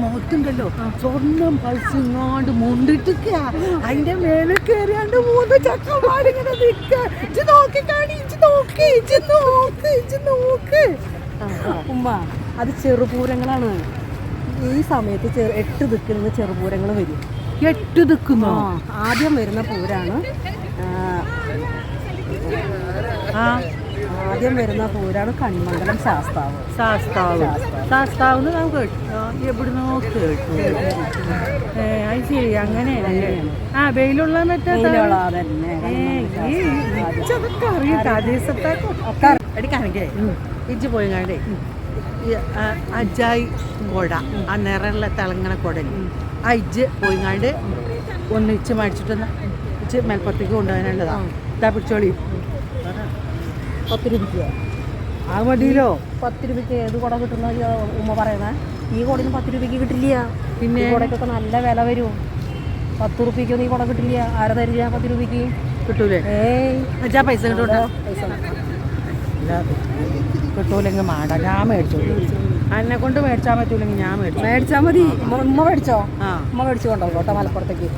മുഖത്തുണ്ടല്ലോ സ്വർണ്ണം പൾസിങ്ങാണ്ട് മുണ്ടിട്ടിക്ക അതിന്റെ മേലെ കയറിയാണ്ട് 3 ചക്കന്മാരിങ്ങനെ നിക്ക. ഇജ്ജ് നോക്കി കാണി, ഇജ്ജ് നോക്ക്. ഉമ്മ അത് ചെറുപൂരങ്ങളാണ്. ഈ സമയത്ത് 8 ദിക്കിൽ നിന്ന് ചെറുപൂരങ്ങൾ വരും. 8 ദിക്കുന്നോ? ആദ്യം വരുന്ന പൂരാണ് കൺമംഗലം ശാസ്താവ് നാം കേട്ടു. എവിടുന്നോ കേട്ടു. അത് ശരി, അങ്ങനെയല്ലേ? വെയിലുള്ള മറ്റേ അറിയാം. അടിക്കാണെങ്കിൽ ഇജ്ജ് പോയിങ്ങാണ്ടേ അജായി കുട, ആ നിറമുള്ള തിളങ്ങണ കുടൽ ആ ഇജ്ജ് പോയിങ്ങാണ്ട് ഒന്ന് ഇച്ച് മേടിച്ചിട്ടൊന്ന് ഇച്ച് മേൽപ്പുറത്തേക്ക് കൊണ്ടുപോകാനുള്ളതാ. ഇതാ പിടിച്ചോളി. 10 രൂപയ്ക്ക് ആ മതിയിലോ? 10 രൂപയ്ക്ക് ഏത് കുട കിട്ടുന്ന ഉമ്മ പറയുന്നത്? ഈ കുടന് 10 രൂപയ്ക്ക് കിട്ടില്ല. പിന്നെ കുടക്കൊക്കെ നല്ല വില വരും. 10 രൂപയ്ക്കൊന്നും ഈ കുട കിട്ടില്ല. ആരാ തരില്ല 10 രൂപയ്ക്ക്? കിട്ടൂലേ? അജാ പൈസ കിട്ടൂല. കിട്ടൂലെങ്കിൽ മാടാ, ഞാൻ മേടിച്ചോളൂ. എന്നെ കൊണ്ട് മേടിച്ചാൽ പറ്റൂലെങ്കിൽ ഞാൻ മേടിച്ചാൽ മതി. ഉമ്മ മേടിച്ചോ? ഉമ്മ മേടിച്ചു കൊണ്ടോ കേട്ടോ മലപ്പുറത്തേക്ക്.